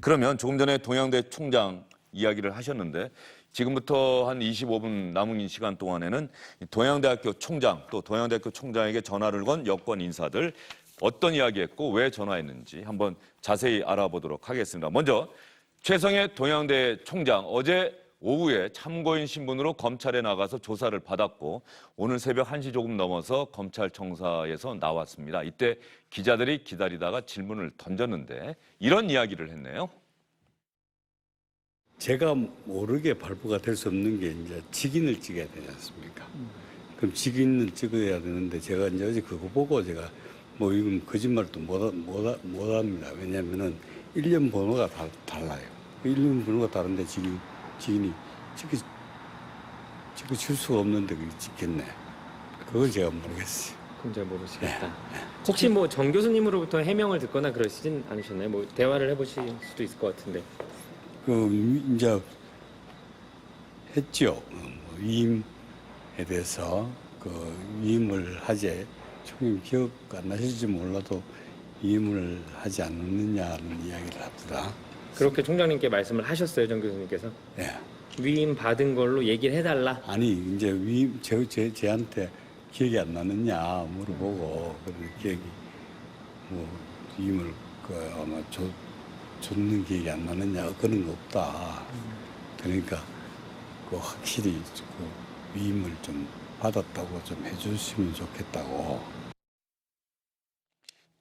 그러면 조금 전에 동양대 총장 이야기를 하셨는데 지금부터 한 25분 남은 시간 동안에는 동양대학교 총장 또 동양대학교 총장에게 전화를 건 여권 인사들 어떤 이야기했고 왜 전화했는지 한번 자세히 알아보도록 하겠습니다. 먼저 최성해 동양대 총장 어제 오후에 참고인 신분으로 검찰에 나가서 조사를 받았고 오늘 새벽 1시 조금 넘어서 검찰청사에서 나왔습니다. 이때 기자들이 기다리다가 질문을 던졌는데 이런 이야기를 했네요. 제가 모르게 발부가 될 수 없는 게 이제 직인을 찍어야 되지 않습니까? 그럼 직인을 찍어야 되는데 제가 이제 어제 그거 보고 제가 뭐 이건 거짓말도 못 합니다. 왜냐면은 1년 번호가 달라요. 1년 번호가 다른데 직인이 찍을 수가 없는데 그게 찍겠네. 그걸 제가 모르겠어요. 그건 잘 모르시겠다. 혹시 뭐 정 교수님으로부터 해명을 듣거나 그러시진 않으셨나요? 뭐 대화를 해보실 수도 있을 것 같은데. 이제 했죠. 위임에 대해서 위임을 하지. 총님 기억 안 나실지 몰라도 위임을 하지 않느냐는 이야기를 합니다. 그렇게 총장님께 말씀을 하셨어요, 정 교수님께서? 예. 위임 받은 걸로 얘기를 해달라. 아니 이제 위임 제한테 기억이 안 나느냐 물어보고 기억이 뭐 위임을 아마 줬는 기억이 안 나느냐 그런 거 없다. 그러니까 확실히 위임을 좀 받았다고 좀 해주시면 좋겠다고.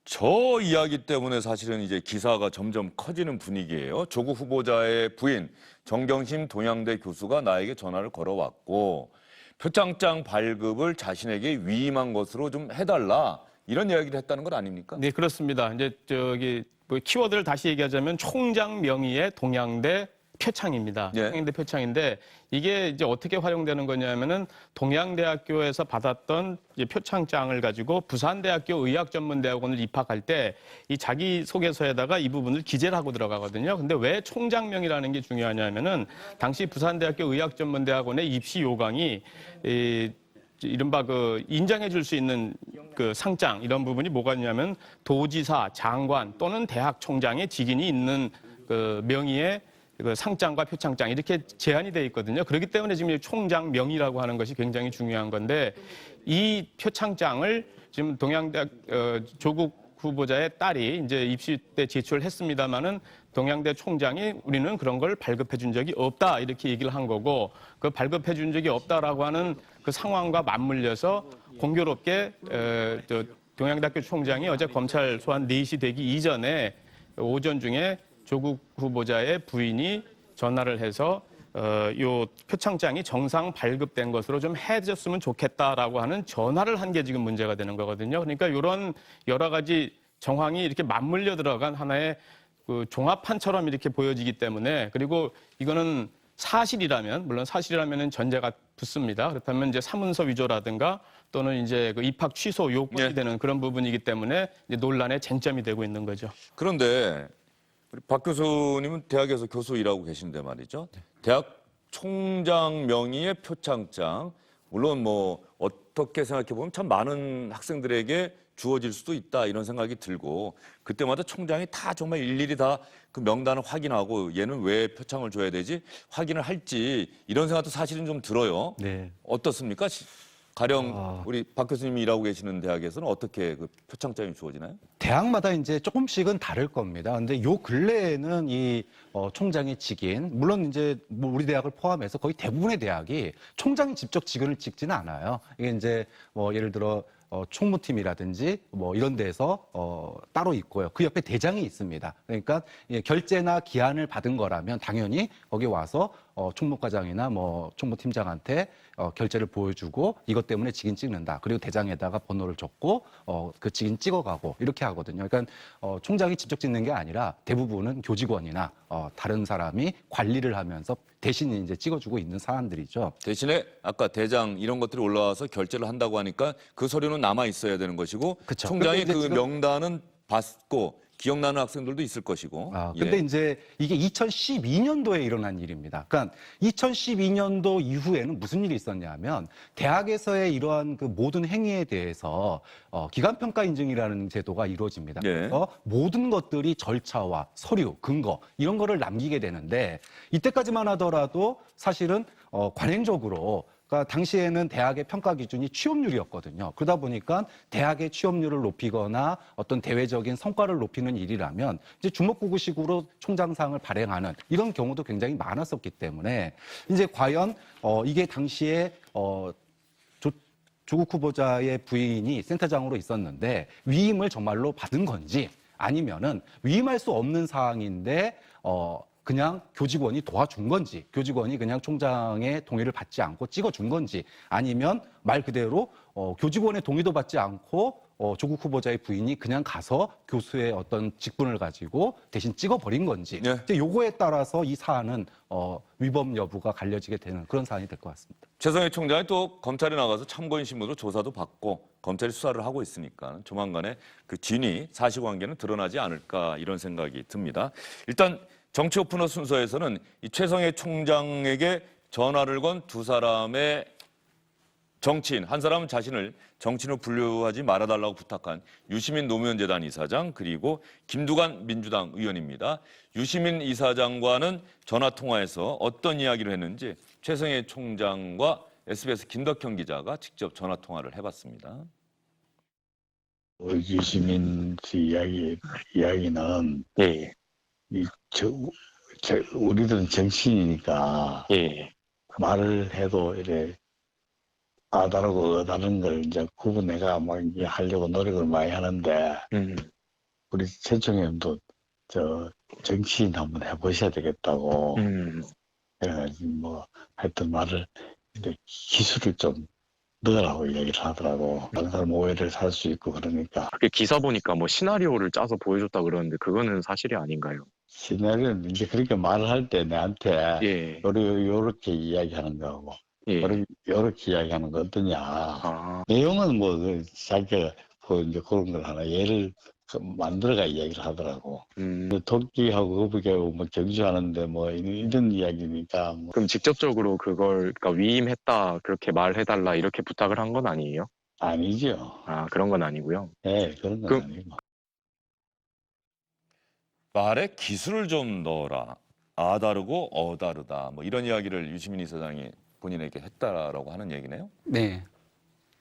저 이야기 때문에 사실은 이제 기사가 점점 커지는 분위기예요. 조국 후보자의 부인 정경심 동양대 교수가 나에게 전화를 걸어왔고 표창장 발급을 자신에게 위임한 것으로 좀 해달라 이런 이야기를 했다는 건 아닙니까? 네, 그렇습니다. 이제 뭐 키워드를 다시 얘기하자면 총장 명의의 동양대 표창입니다. 예. 동양대 표창인데 이게 이제 어떻게 활용되는 거냐면은 동양대학교에서 받았던 이제 표창장을 가지고 부산대학교 의학전문대학원을 입학할 때 이 자기소개서에다가 이 부분을 기재를 하고 들어가거든요. 근데 왜 총장명이라는 게 중요하냐면은 당시 부산대학교 의학전문대학원의 입시 요강이 이른바 인정해 줄 수 있는 상장 이런 부분이 뭐가 있냐면 도지사, 장관 또는 대학 총장의 직인이 있는 명의의 상장과 표창장 이렇게 제한이 돼 있거든요. 그렇기 때문에 지금 총장 명의라고 하는 것이 굉장히 중요한 건데 이 표창장을 지금 동양대학 조국 후보자의 딸이 이제 입시 때 제출했습니다마는 동양대 총장이 우리는 그런 걸 발급해 준 적이 없다 이렇게 얘기를 한 거고 그 발급해 준 적이 없다라고 하는 그 상황과 맞물려서 공교롭게 동양대학교 총장이 어제 검찰 소환 4시 되기 이전에 오전 중에 조국 후보자의 부인이 전화를 해서 요 표창장이 정상 발급된 것으로 좀 해줬으면 좋겠다라고 하는 전화를 한 게 지금 문제가 되는 거거든요. 그러니까 이런 여러 가지 정황이 이렇게 맞물려 들어간 하나의 종합판처럼 이렇게 보여지기 때문에 그리고 이거는 사실이라면 물론 사실이라면은 전제가 붙습니다. 그렇다면 이제 사문서 위조라든가 또는 이제 입학 취소 요건이 되는 그런 부분이기 때문에 이제 논란의 쟁점이 되고 있는 거죠. 그런데 우리 박 교수님은 대학에서 교수 일하고 계신데 말이죠. 대학 총장 명의의 표창장 물론 뭐 어떻게 생각해 보면 참 많은 학생들에게 주어질 수도 있다 이런 생각이 들고 그때마다 총장이 다 정말 일일이 다 그 명단을 확인하고 얘는 왜 표창을 줘야 되지 확인을 할지 이런 생각도 사실은 좀 들어요. 네. 어떻습니까? 가령 우리 박 교수님이 일하고 계시는 대학에서는 어떻게 그 표창장이 주어지나요? 대학마다 이제 조금씩은 다를 겁니다. 근데 요 근래에는 이 총장의 직인, 물론 이제 뭐 우리 대학을 포함해서 거의 대부분의 대학이 총장이 직접 직원을 찍지는 않아요. 이게 이제 뭐 예를 들어 총무팀이라든지 뭐 이런 데서 따로 있고요. 그 옆에 대장이 있습니다. 그러니까 결재나 기한을 받은 거라면 당연히 거기 와서 총무과장이나 뭐 총무팀장한테 결재를 보여주고 이것 때문에 직인 찍는다. 그리고 대장에다가 번호를 적고 그 직인 찍어가고 이렇게 하거든요. 그러니까 총장이 직접 찍는 게 아니라 대부분은 교직원이나 다른 사람이 관리를 하면서 대신 이제 찍어주고 있는 사안들이죠. 대신에 아까 대장 이런 것들이 올라와서 결재를 한다고 하니까 그 서류는 남아 있어야 되는 것이고 그쵸. 총장이 근데 그 이제 지금 명단은 받고 기억나는 학생들도 있을 것이고. 근데 이제 이게 2012년도에 일어난 일입니다. 그러니까 2012년도 이후에는 무슨 일이 있었냐면 대학에서의 이러한 그 모든 행위에 대해서 기간평가 인증이라는 제도가 이루어집니다. 예. 그래서 모든 것들이 절차와 서류, 근거 이런 거를 남기게 되는데 이때까지만 하더라도 사실은 관행적으로 그러니까 당시에는 대학의 평가 기준이 취업률이었거든요. 그러다 보니까 대학의 취업률을 높이거나 어떤 대외적인 성과를 높이는 일이라면 이제 주먹구구식으로 총장상을 발행하는 이런 경우도 굉장히 많았었기 때문에 이제 과연 이게 당시에 조국 후보자의 부인이 센터장으로 있었는데 위임을 정말로 받은 건지 아니면은 위임할 수 없는 사항인데 그냥 교직원이 도와준 건지, 교직원이 그냥 총장의 동의를 받지 않고 찍어준 건지, 아니면 말 그대로 교직원의 동의도 받지 않고 조국 후보자의 부인이 그냥 가서 교수의 어떤 직분을 가지고 대신 찍어버린 건지, 네. 이제 요거에 따라서 이 사안은 위법 여부가 갈려지게 되는 그런 사안이 될 것 같습니다. 최성해 총장이 또 검찰에 나가서 참고인신문으로 조사도 받고 검찰이 수사를 하고 있으니까 조만간에 그 진위, 사실관계는 드러나지 않을까 이런 생각이 듭니다. 일단 정치 오프너 순서에서는 이 최성해 총장에게 전화를 건 두 사람의 정치인, 한 사람은 자신을 정치인으로 분류하지 말아달라고 부탁한 유시민 노무현재단 이사장, 그리고 김두관 민주당 의원입니다. 유시민 이사장과는 전화통화에서 어떤 이야기를 했는지 최성해 총장과 SBS 김덕형 기자가 직접 전화통화를 해봤습니다. 유시민 씨 이야기는 예, 우리들은 정치인이니까 예, 말을 해도 이래 아다르고 어다른 걸 이제 구분해가 막 이게 하려고 노력을 많이 하는데 우리 최 총장님도 정치인 한번 해보셔야 되겠다고 그래가지고 뭐 하여튼 말을 이제 기술을 좀 넣으라고 이야기를 하더라고. 다른 사람 오해를 살 수 있고 그러니까. 그게 기사 보니까 뭐 시나리오를 짜서 보여줬다 그러는데 그거는 사실이 아닌가요? 시나리오는 이제 그렇게 말을 할 때 내한테 예, 요렇게 이야기하는 거고 예. 요렇게 이야기하는 거 어떠냐. 아, 내용은 뭐 자기가 이제 그런 걸 하나 예를 만들어가 이야기를 하더라고. 토끼하고 거북이하고 뭐 경주하는데 뭐 이런 이야기니까 뭐. 그럼 직접적으로 그걸 그러니까 위임했다 그렇게 말해달라 이렇게 부탁을 한 건 아니에요? 아니죠. 아, 그런 건 아니고요. 네, 그런 건 아니고. 말에 기술을 좀 넣어라. 아다르고 어다르다. 뭐 이런 이야기를 유시민 이사장이 본인에게 했다라고 하는 얘기네요. 네.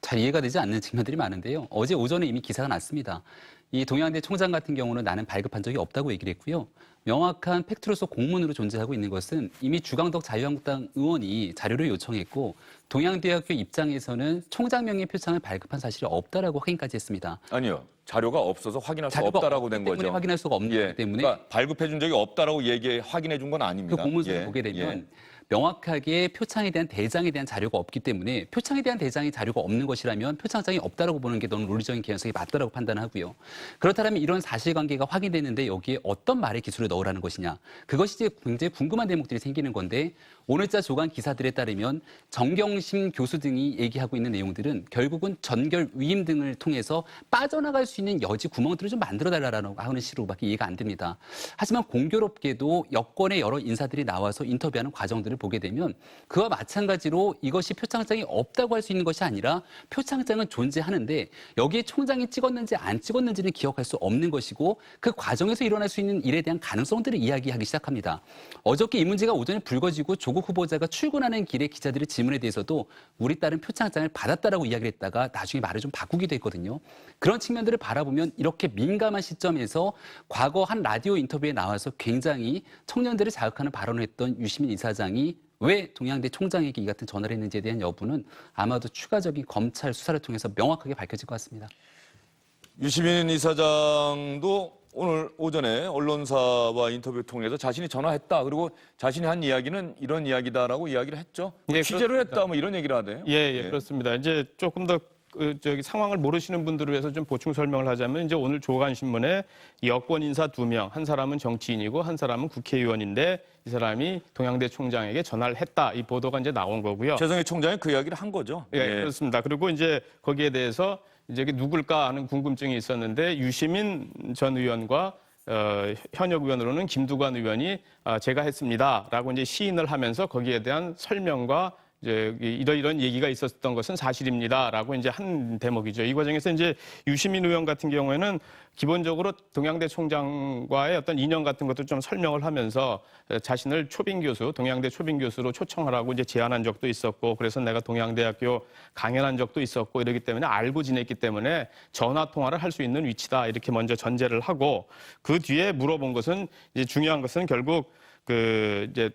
잘 이해가 되지 않는 측면들이 많은데요. 어제 오전에 이미 기사가 났습니다. 이 동양대 총장 같은 경우는 나는 발급한 적이 없다고 얘기를 했고요. 명확한 팩트로서 공문으로 존재하고 있는 것은 이미 주광덕 자유한국당 의원이 자료를 요청했고 동양대학교 입장에서는 총장 명의 표창을 발급한 사실이 없다라고 확인까지 했습니다. 아니요. 자료가 없어서 확인할 수 자료가 없다라고 없기 된 때문에 거죠. 확인할 수가 없는 거기 때문에 그러니까 발급해 준 적이 없다라고 확인해 준 건 아닙니다. 그 공문서를 보게 되면 명확하게 표창에 대한 대장에 대한 자료가 없기 때문에 표창에 대한 대장의 자료가 없는 것이라면 표창장이 없다라고 보는 게 너무 논리적인 개연성이 맞다라고 판단하고요. 그렇다면 이런 사실관계가 확인되는데 여기에 어떤 말의 기술을 넣으라는 것이냐. 그것이 이제 굉장히 궁금한 대목들이 생기는 건데 오늘자 조간 기사들에 따르면 정경심 교수 등이 얘기하고 있는 내용들은 결국은 전결 위임 등을 통해서 빠져나갈 수 있는 여지 구멍들을 좀 만들어달라고 하는 식으로밖에 이해가 안 됩니다. 하지만 공교롭게도 여권의 여러 인사들이 나와서 인터뷰하는 과정들을 보게 되면 그와 마찬가지로 이것이 표창장이 없다고 할 수 있는 것이 아니라 표창장은 존재하는데 여기에 총장이 찍었는지 안 찍었는지는 기억할 수 없는 것이고 그 과정에서 일어날 수 있는 일에 대한 가능성들을 이야기하기 시작합니다. 어저께 이 문제가 오전에 불거지고 조국 후보자가 출근하는 길에 기자들의 질문에 대해서도 우리 딸은 표창장을 받았다라고 이야기를 했다가 나중에 말을 좀 바꾸기도 했거든요. 그런 측면들을 바라보면 이렇게 민감한 시점에서 과거 한 라디오 인터뷰에 나와서 굉장히 청년들을 자극하는 발언을 했던 유시민 이사장이 왜 동양대 총장에게 이 같은 전화를 했는지에 대한 여부는 아마도 추가적인 검찰 수사를 통해서 명확하게 밝혀질 것 같습니다. 유시민 이사장도 오늘 오전에 언론사와 인터뷰 통해서 자신이 전화했다. 그리고 자신이 한 이야기는 이런 이야기다라고 이야기를 했죠. 예, 취재를 했다. 뭐 이런 얘기를 하대요. 예, 그렇습니다. 이제 조금 더 상황을 모르시는 분들을 위해서 좀 보충 설명을 하자면 이제 오늘 조간신문에 여권 인사 2명, 한 사람은 정치인이고 한 사람은 국회의원인데 이 사람이 동양대 총장에게 전화를 했다. 이 보도가 이제 나온 거고요. 최성해 총장이 그 이야기를 한 거죠. 예, 그렇습니다. 그리고 이제 거기에 대해서 이제 누굴까 하는 궁금증이 있었는데 유시민 전 의원과 현역 의원으로는 김두관 의원이 제가 했습니다라고 이제 시인을 하면서 거기에 대한 설명과 이제 이런 얘기가 있었던 것은 사실입니다라고 이제 한 대목이죠. 이 과정에서 이제 유시민 의원 같은 경우에는 기본적으로 동양대 총장과의 어떤 인연 같은 것도 좀 설명을 하면서 자신을 초빙 교수, 동양대 초빙 교수로 초청하라고 이제 제안한 적도 있었고, 그래서 내가 동양대학교 강연한 적도 있었고 이러기 때문에 알고 지냈기 때문에 전화 통화를 할 수 있는 위치다 이렇게 먼저 전제를 하고, 그 뒤에 물어본 것은 이제 중요한 것은 결국 그 이제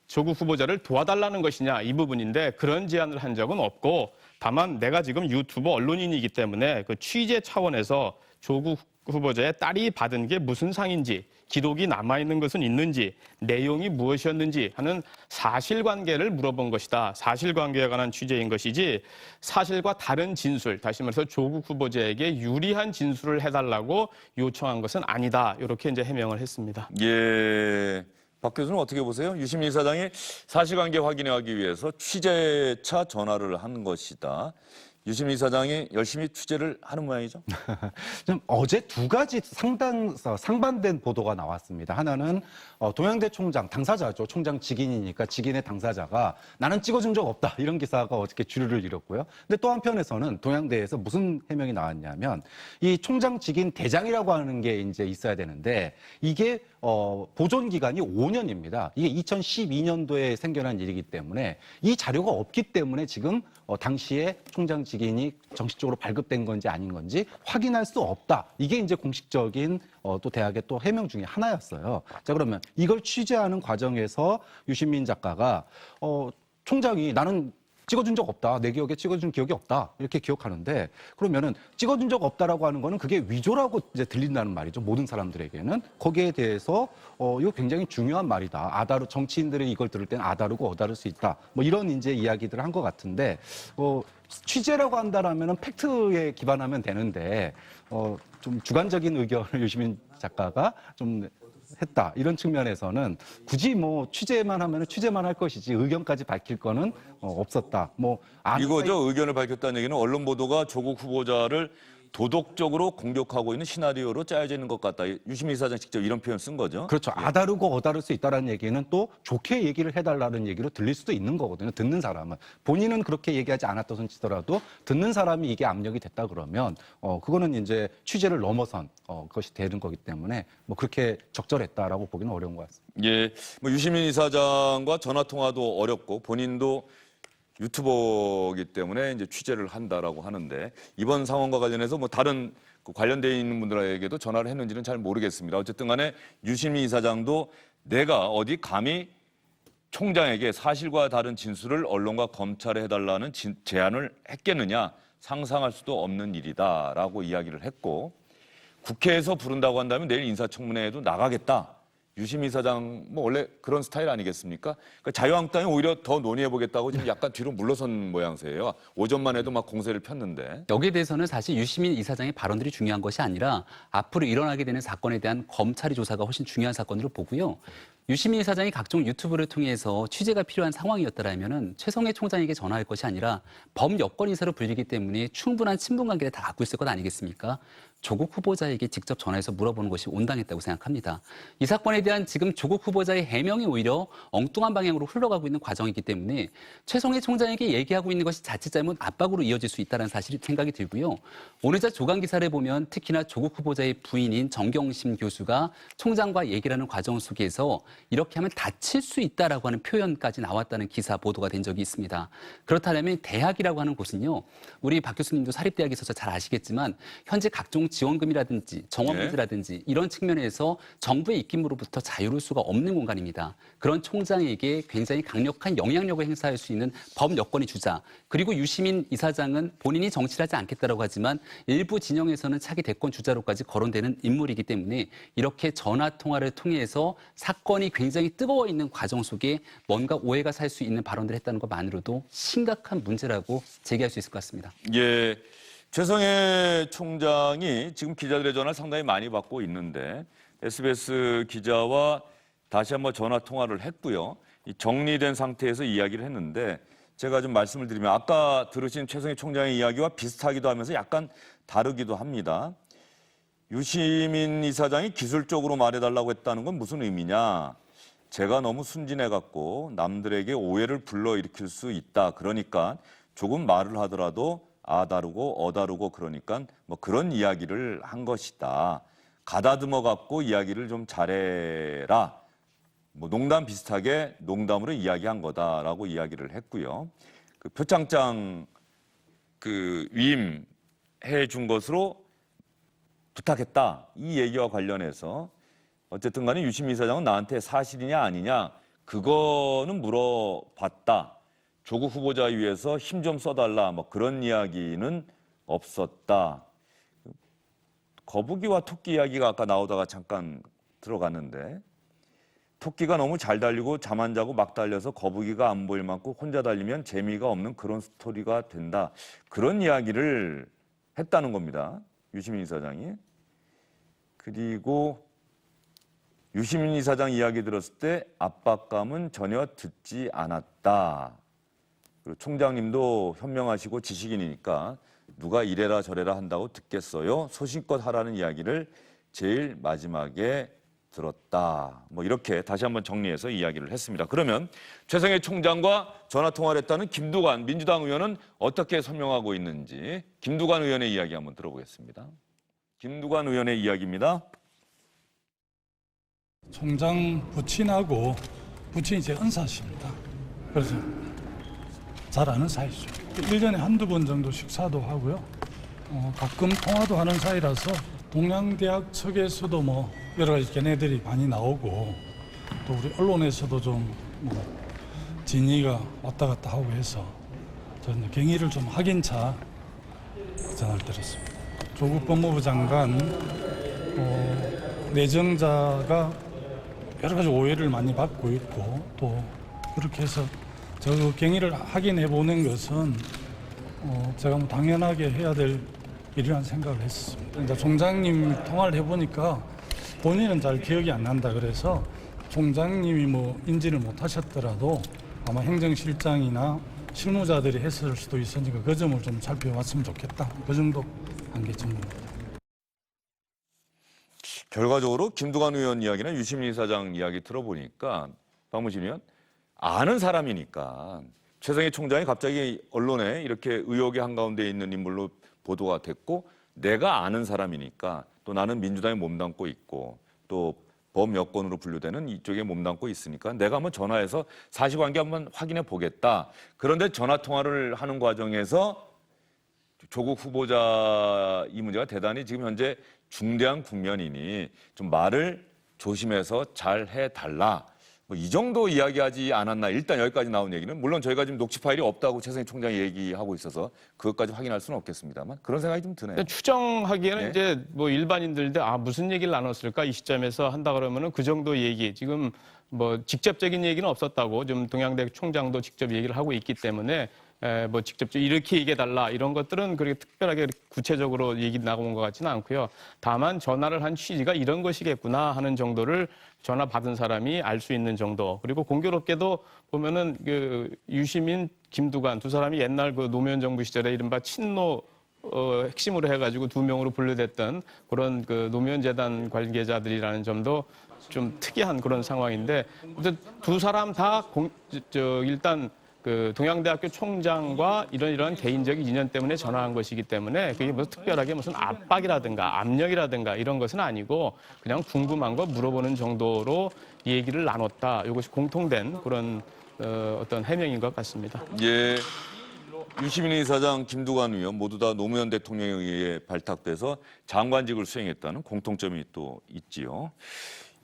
조국 후보자를 도와달라는 것이냐 이 부분인데, 그런 제안을 한 적은 없고, 다만 내가 지금 유튜버 언론인이기 때문에 그 취재 차원에서 조국 후보자의 딸이 받은 게 무슨 상인지, 기록이 남아있는 것은 있는지, 내용이 무엇이었는지 하는 사실관계를 물어본 것이다. 사실관계에 관한 취재인 것이지 사실과 다른 진술, 다시 말해서 조국 후보자에게 유리한 진술을 해달라고 요청한 것은 아니다. 이렇게 이제 해명을 했습니다. 예. 박 교수는 어떻게 보세요? 유시민 이사장이 사실관계 확인하기 위해서 취재차 전화를 한 것이다. 유시민 이사장이 열심히 취재를 하는 모양이죠? 좀 어제 두 가지 상반된 보도가 나왔습니다. 하나는 동양대 총장, 당사자죠. 총장 직인이니까 직인의 당사자가 나는 찍어준 적 없다. 이런 기사가 어저께 주류를 이뤘고요. 근데 또 한편에서는 동양대에서 무슨 해명이 나왔냐면 이 총장 직인 대장이라고 하는 게 이제 있어야 되는데 이게 보존 기간이 5년입니다. 이게 2012년도에 생겨난 일이기 때문에 이 자료가 없기 때문에 지금 당시에 총장 직인이 정식적으로 발급된 건지 아닌 건지 확인할 수 없다. 이게 이제 공식적인 또 대학의 또 해명 중에 하나였어요. 자, 그러면 이걸 취재하는 과정에서 유시민 작가가 총장이 나는 찍어준 적 없다. 내 기억에 찍어준 기억이 없다. 이렇게 기억하는데, 그러면은 찍어준 적 없다라고 하는 거는 그게 위조라고 이제 들린다는 말이죠. 모든 사람들에게는. 거기에 대해서 이거 굉장히 중요한 말이다. 정치인들이 이걸 들을 때는 아다르고 어다를 수 있다. 뭐 이런 이제 이야기들을 한 것 같은데, 취재라고 한다라면은 팩트에 기반하면 되는데, 좀 주관적인 의견을 유시민 작가가 좀 했다. 이런 측면에서는 굳이 뭐 취재만 하면 취재만 할 것이지 의견까지 밝힐 거는 없었다. 이거죠. 의견을 밝혔다는 얘기는 언론 보도가 조국 후보자를 도덕적으로 공격하고 있는 시나리오로 짜여져 있는 것 같다. 유시민 이사장 직접 이런 표현 쓴 거죠. 그렇죠. 아다르고 어다를 수 있다는 얘기는 또 좋게 얘기를 해달라는 얘기로 들릴 수도 있는 거거든요. 듣는 사람은. 본인은 그렇게 얘기하지 않았던 치더라도 듣는 사람이 이게 압력이 됐다 그러면 그거는 이제 취재를 넘어선 것이 되는 거기 때문에 뭐 그렇게 적절했다라고 보기는 어려운 것 같습니다. 예, 뭐 유시민 이사장과 전화 통화도 어렵고 본인도 유튜버이기 때문에 이제 취재를 한다라고 하는데, 이번 상황과 관련해서 뭐 다른 관련되어 있는 분들에게도 전화를 했는지는 잘 모르겠습니다. 어쨌든 간에 유시민 이사장도 내가 어디 감히 총장에게 사실과 다른 진술을 언론과 검찰에 해달라는 제안을 했겠느냐, 상상할 수도 없는 일이다라고 이야기를 했고, 국회에서 부른다고 한다면 내일 인사청문회에도 나가겠다. 유시민 이사장 뭐 원래 그런 스타일 아니겠습니까? 그러니까 자유한국당이 오히려 더 논의해보겠다고 지금 약간 뒤로 물러선 모양새예요. 오전만 해도 막 공세를 폈는데. 여기에 대해서는 사실 유시민 이사장의 발언들이 중요한 것이 아니라 앞으로 일어나게 되는 사건에 대한 검찰의 조사가 훨씬 중요한 사건으로 보고요. 유시민 이사장이 각종 유튜브를 통해서 취재가 필요한 상황이었다라면은 최성해 총장에게 전화할 것이 아니라 범여권 인사로 불리기 때문에 충분한 친분 관계를 다 갖고 있을 것 아니겠습니까? 조국 후보자에게 직접 전화해서 물어보는 것이 온당했다고 생각합니다. 이 사건에 대한 지금 조국 후보자의 해명이 오히려 엉뚱한 방향으로 흘러가고 있는 과정이기 때문에 최성해 총장에게 얘기하고 있는 것이 자칫 잘못 압박으로 이어질 수 있다는 사실이 생각이 들고요. 오늘자 조간 기사를 보면 특히나 조국 후보자의 부인인 정경심 교수가 총장과 얘기를 하는 과정 속에서 이렇게 하면 다칠 수 있다라고 하는 표현까지 나왔다는 기사 보도가 된 적이 있습니다. 그렇다면 대학이라고 하는 곳은요, 우리 박 교수님도 사립대학에 있어서 잘 아시겠지만 현재 각종 지원금이라든지 정원비라든지 이런 측면에서 정부의 입김으로부터 자유로울 수가 없는 공간입니다. 그런 총장에게 굉장히 강력한 영향력을 행사할 수 있는 법 여건의 주자, 그리고 유시민 이사장은 본인이 정치를 하지 않겠다라고 하지만 일부 진영에서는 차기 대권 주자로까지 거론되는 인물이기 때문에 이렇게 전화 통화를 통해서 사건이 굉장히 뜨거워 있는 과정 속에 뭔가 오해가 살 수 있는 발언들을 했다는 것만으로도 심각한 문제라고 제기할 수 있을 것 같습니다. 예, 최성해 총장이 지금 기자들의 전화를 상당히 많이 받고 있는데 SBS 기자와 다시 한번 전화 통화를 했고요. 정리된 상태에서 이야기를 했는데, 제가 좀 말씀을 드리면 아까 들으신 최성해 총장의 이야기와 비슷하기도 하면서 약간 다르기도 합니다. 유시민 이사장이 기술적으로 말해달라고 했다는 건 무슨 의미냐? 제가 너무 순진해갖고 남들에게 오해를 불러일으킬 수 있다. 그러니까 조금 말을 하더라도 아 다르고 어 다르고 그러니까 뭐 그런 이야기를 한 것이다. 가다듬어 갖고 이야기를 좀 잘해라. 뭐 농담 비슷하게 농담으로 이야기한 거다라고 이야기를 했고요. 그 표창장 그 위임해 준 것으로 부탁했다. 이 얘기와 관련해서 어쨌든 간에 유시민 이사장은 나한테 사실이냐 아니냐 그거는 물어봤다. 조국 후보자 위해서 힘 좀 써달라. 뭐 그런 이야기는 없었다. 거북이와 토끼 이야기가 아까 나오다가 잠깐 들어갔는데 토끼가 너무 잘 달리고 잠 안 자고 막 달려서 거북이가 안 보일 만큼 혼자 달리면 재미가 없는 그런 스토리가 된다. 그런 이야기를 했다는 겁니다. 유시민 이사장이. 그리고 유시민 이사장 이야기 들었을 때 압박감은 전혀 듣지 않았다. 그리고 총장님도 현명하시고 지식인이니까 누가 이래라 저래라 한다고 듣겠어요. 소신껏 하라는 이야기를 제일 마지막에 들었다. 뭐 이렇게 다시 한번 정리해서 이야기를 했습니다. 그러면 최성해 총장과 전화 통화를 했다는 김두관 민주당 의원은 어떻게 설명하고 있는지 김두관 의원의 이야기 한번 들어보겠습니다. 김두관 의원의 이야기입니다. 총장 부친하고 부친이 제 은사십니다. 그래서 잘 아는 사이죠. 1년에 한두 번 정도 식사도 하고요. 가끔 통화도 하는 사이라서 동양대학 측에서도 뭐 여러 가지 견해들이 많이 나오고 또 우리 언론에서도 좀 뭐 진위가 왔다 갔다 하고 해서 저는 경의를 좀 확인 차 전화를 드렸습니다. 조국 법무부 장관 내정자가 여러 가지 오해를 많이 받고 있고 또 그렇게 해서 저 경위를 확인해 보는 것은 제가 뭐 당연하게 해야 될 일이라는 생각을 했습니다. 그러니까 총장님 통화를 해보니까 본인은 잘 기억이 안 난다 그래서 총장님이 뭐 인지를 못하셨더라도 아마 행정실장이나 실무자들이 했을 수도 있으니까 그 점을 좀 살펴봤으면 좋겠다. 그 정도 한계점입니다. 결과적으로 김두관 의원 이야기나 유시민 이사장 이야기 들어보니까 박무진 의원 아는 사람이니까 최성해 총장이 갑자기 언론에 이렇게 의혹의 한가운데 있는 인물로 보도가 됐고 내가 아는 사람이니까 또 나는 민주당에 몸담고 있고 또 범여권으로 분류되는 이쪽에 몸담고 있으니까 내가 한번 전화해서 사실관계 한번 확인해 보겠다. 그런데 전화 통화를 하는 과정에서 조국 후보자 이 문제가 대단히 지금 현재 중대한 국면이니 좀 말을 조심해서 잘 해달라. 뭐 이 정도 이야기하지 않았나. 일단 여기까지 나온 얘기는 물론 저희가 지금 녹취 파일이 없다고 최성해 총장이 얘기하고 있어서 그것까지 확인할 수는 없겠습니다만 그런 생각이 좀 드네요. 추정하기에는 네. 이제 뭐 일반인들인데 무슨 얘기를 나눴을까 이 시점에서 한다 그러면은 그 정도 얘기 지금 뭐 직접적인 얘기는 없었다고 좀 동양대 총장도 직접 얘기를 하고 있기 때문에 뭐 직접 이렇게 얘기해달라 이런 것들은 그렇게 특별하게 구체적으로 얘기 나온 것 같지는 않고요. 다만 전화를 한 취지가 이런 것이겠구나 하는 정도를 전화 받은 사람이 알 수 있는 정도. 그리고 공교롭게도 보면은 그 유시민, 김두관 두 사람이 옛날 그 노무현 정부 시절에 이른바 친노 핵심으로 해가지고 두 명으로 분류됐던 그런 그 노무현 재단 관계자들이라는 점도 좀 특이한 그런 상황인데 두 사람 다 일단 그 동양대학교 총장과 이런 개인적인 인연 때문에 전화한 것이기 때문에 그게 무슨 특별하게 무슨 압박이라든가 압력이라든가 이런 것은 아니고 그냥 궁금한 거 물어보는 정도로 얘기를 나눴다. 이것이 공통된 그런 어떤 해명인 것 같습니다. 예, 유시민 이사장, 김두관 의원 모두 다 노무현 대통령에 의해 발탁돼서 장관직을 수행했다는 공통점이 또 있지요.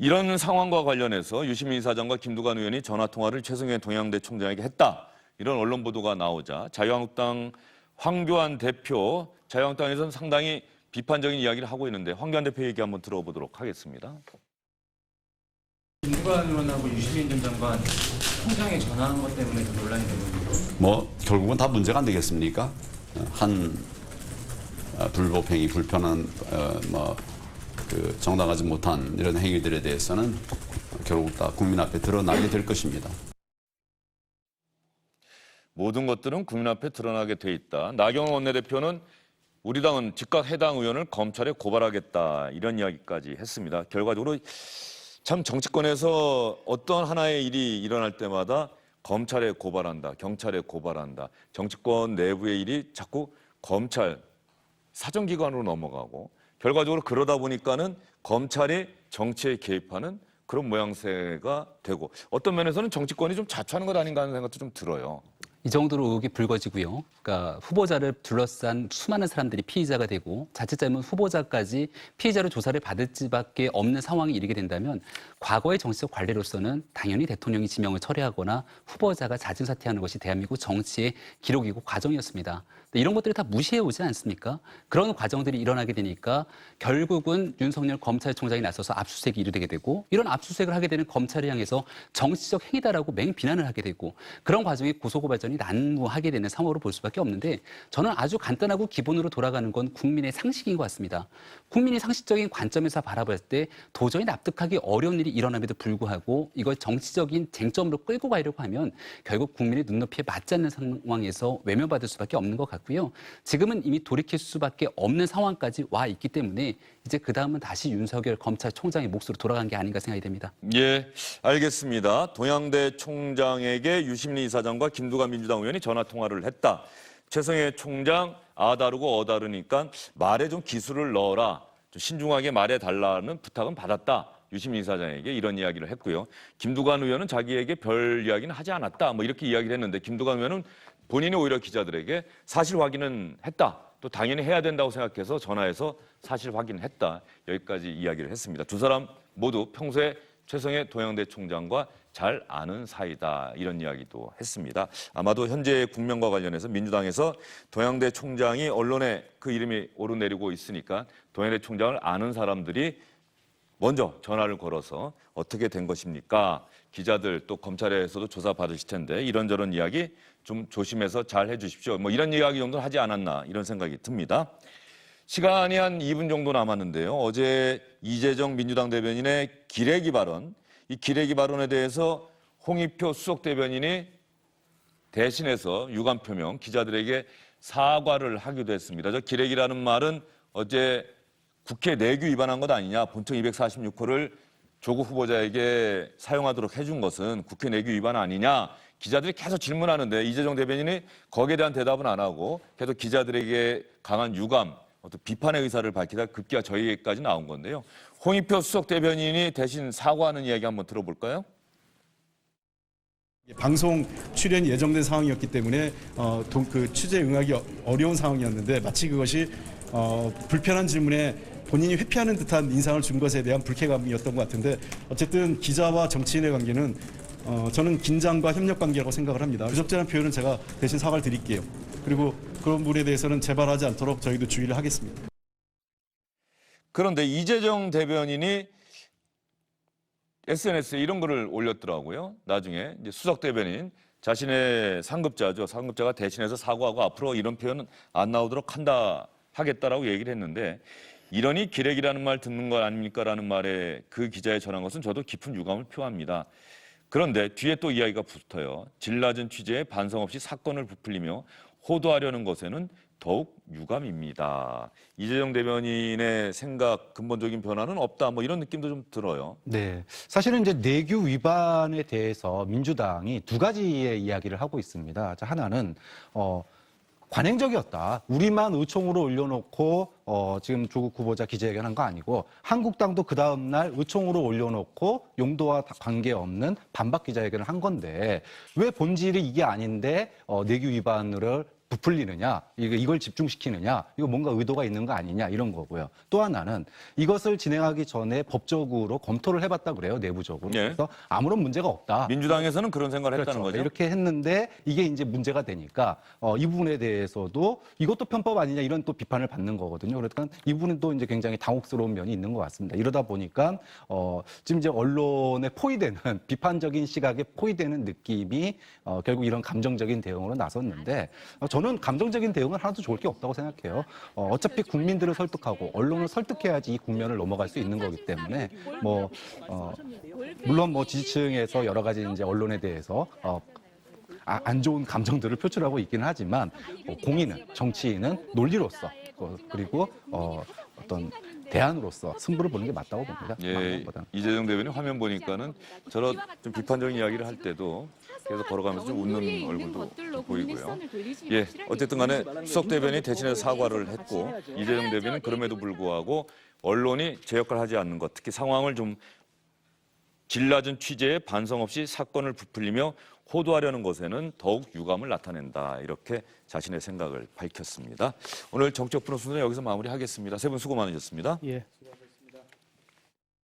이런 상황과 관련해서 유시민 이사장과 김두관 의원이 전화통화를 최성해 동양대 총장에게 했다. 이런 언론 보도가 나오자 자유한국당 황교안 대표, 자유한국당에서는 상당히 비판적인 이야기를 하고 있는데 황교안 대표 얘기 한번 들어보도록 하겠습니다. 김두관 의원하고 유시민 전 장관 총장에 전화한 것 때문에 좀 논란이 되는 거죠. 뭐 결국은 다 문제가 안 되겠습니까? 한 불법행위, 불편한 그 정당하지 못한 이런 행위들에 대해서는 결국 다 국민 앞에 드러나게 될 것입니다. 모든 것들은 국민 앞에 드러나게 돼 있다. 나경원 원내대표는 우리 당은 즉각 해당 의원을 검찰에 고발하겠다 이런 이야기까지 했습니다. 결과적으로 참 정치권에서 어떤 하나의 일이 일어날 때마다 검찰에 고발한다, 경찰에 고발한다. 정치권 내부의 일이 자꾸 검찰 사정기관으로 넘어가고 결과적으로 그러다 보니까는 검찰이 정치에 개입하는 그런 모양새가 되고 어떤 면에서는 정치권이 좀 자초하는 것 아닌가 하는 생각도 좀 들어요. 이 정도로 의혹이 불거지고요. 그러니까 후보자를 둘러싼 수많은 사람들이 피의자가 되고 자칫 잘못 후보자까지 피의자로 조사를 받을 수밖에 없는 상황에 이르게 된다면 과거의 정치적 관례로서는 당연히 대통령이 지명을 철회하거나 후보자가 자진사퇴하는 것이 대한민국 정치의 기록이고 과정이었습니다. 이런 것들을 다 무시해 오지 않습니까? 그런 과정들이 일어나게 되니까 결국은 윤석열 검찰총장이 나서서 압수수색이 이루어지게 되고 이런 압수수색을 하게 되는 검찰을 향해서 정치적 행위다라고 맹비난을 하게 되고 그런 과정에 고소고발전이 난무하게 되는 상황으로 볼 수밖에 없는데 저는 아주 간단하고 기본으로 돌아가는 건 국민의 상식인 것 같습니다. 국민이 상식적인 관점에서 바라볼 때 도저히 납득하기 어려운 일이 일어남에도 불구하고 이걸 정치적인 쟁점으로 끌고 가려고 하면 결국 국민의 눈높이에 맞지 않는 상황에서 외면받을 수밖에 없는 것 같고요. 지금은 이미 돌이킬 수밖에 없는 상황까지 와 있기 때문에 이제 그 다음은 다시 윤석열 검찰총장의 몫으로 돌아간 게 아닌가 생각이 됩니다. 예, 알겠습니다. 동양대 총장에게 유심리 이사장과 김두관 민주당 의원이 전화 통화를 했다. 최성해 총장 아다르고 어다르니까 말에 좀 기술을 넣어라. 좀 신중하게 말해달라는 부탁은 받았다. 유심리 이사장에게 이런 이야기를 했고요. 김두관 의원은 자기에게 별 이야기는 하지 않았다. 뭐 이렇게 이야기를 했는데 김두관 의원은 본인이 오히려 기자들에게 사실 확인은 했다. 또 당연히 해야 된다고 생각해서 전화해서 사실 확인했다. 여기까지 이야기를 했습니다. 두 사람 모두 평소에 최성해 동양대 총장과 잘 아는 사이다. 이런 이야기도 했습니다. 아마도 현재 국면과 관련해서 민주당에서 동양대 총장이 언론에 그 이름이 오르내리고 있으니까 동양대 총장을 아는 사람들이 먼저 전화를 걸어서 어떻게 된 것입니까? 기자들 또 검찰에서도 조사 받으실 텐데 이런저런 이야기 좀 조심해서 잘 해주십시오. 뭐 이런 이야기 정도는 하지 않았나 이런 생각이 듭니다. 시간이 한 2분 정도 남았는데요. 어제 이재정 민주당 대변인의 기레기 발언, 이 기레기 발언에 대해서 홍익표 수석 대변인이 대신해서 유감 표명 기자들에게 사과를 하기도 했습니다. 저 기레기라는 말은 어제 국회 내규 위반한 것 아니냐, 본청 246호를 조국 후보자에게 사용하도록 해준 것은 국회 내규 위반 아니냐, 기자들이 계속 질문하는데 이재정 대변인이 거기에 대한 대답은 안 하고 계속 기자들에게 강한 유감, 어떤 비판의 의사를 밝히다 급기야 저희에게까지 나온 건데요. 홍익표 수석 대변인이 대신 사과하는 이야기 한번 들어볼까요? 방송 출연 예정된 상황이었기 때문에 그 취재 응하기 어려운 상황이었는데 마치 그것이 불편한 질문에 본인이 회피하는 듯한 인상을 준 것에 대한 불쾌감이었던 것 같은데 어쨌든 기자와 정치인의 관계는 저는 긴장과 협력 관계라고 생각을 합니다. 부적절한 표현은 제가 대신 사과를 드릴게요. 그리고 그런 부분에 대해서는 재발하지 않도록 저희도 주의를 하겠습니다. 그런데 이재정 대변인이 SNS에 이런 글을 올렸더라고요. 나중에 이제 수석 대변인 자신의 상급자죠. 상급자가 대신해서 사과하고 앞으로 이런 표현은 안 나오도록 하겠다라고 얘기를 했는데 이러니 기레기라는 말 듣는 것 아닙니까라는 말에 그 기자에 전한 것은 저도 깊은 유감을 표합니다. 그런데 뒤에 또 이야기가 붙어요. 질 낮은 취재에 반성 없이 사건을 부풀리며 호도하려는 것에는 더욱 유감입니다. 이재정 대변인의 생각 근본적인 변화는 없다. 뭐 이런 느낌도 좀 들어요. 네, 사실은 이제 내규 위반에 대해서 민주당이 두 가지의 이야기를 하고 있습니다. 자, 하나는 관행적이었다. 우리만 의총으로 올려놓고 지금 조국 후보자 기자회견한 거 아니고 한국당도 그 다음 날 의총으로 올려놓고 용도와 관계없는 반박 기자회견을 한 건데 왜 본질이 이게 아닌데 내규 위반을 부풀리느냐, 이걸 집중시키느냐, 이거 뭔가 의도가 있는 거 아니냐 이런 거고요. 또 하나는 이것을 진행하기 전에 법적으로 검토를 해봤다 그래요, 내부적으로. 네. 그래서 아무런 문제가 없다. 민주당에서는 그런 생각을 했다는 거죠. 이렇게 했는데 이게 이제 문제가 되니까 이 부분에 대해서도 이것도 편법 아니냐 이런 또 비판을 받는 거거든요. 그러니까 이 부분은 또 이제 굉장히 당혹스러운 면이 있는 것 같습니다. 이러다 보니까 지금 이제 언론에 포위되는 비판적인 시각에 포위되는 느낌이 결국 이런 감정적인 대응으로 나섰는데 저는 감정적인 대응은 하나도 좋을 게 없다고 생각해요. 어차피 국민들을 설득하고 언론을 설득해야지 이 국면을 넘어갈 수 있는 거기 때문에 물론 지지층에서 여러 가지 이제 언론에 대해서 안 좋은 감정들을 표출하고 있기는 하지만 공인은 정치인은 논리로서 그리고 어떤 대안으로서 승부를 보는 게 맞다고 봅니다. 예, 이재정 대변인 화면 보니까는 저런 좀 비판적인 이야기를 할 때도 계속 걸어가면서 좀 웃는 얼굴도 보이고요. 예, 어쨌든 간에 수석 대변인이 대신해서 사과를 했고 이재정 대변인은 그럼에도 불구하고 언론이 제 역할을 하지 않는 것, 특히 상황을 좀 질낮은 취재에 반성 없이 사건을 부풀리며 호도하려는 것에는 더욱 유감을 나타낸다. 이렇게 자신의 생각을 밝혔습니다. 오늘 정치적 분호 순서 여기서 마무리하겠습니다. 세 분 수고 많으셨습니다. 예.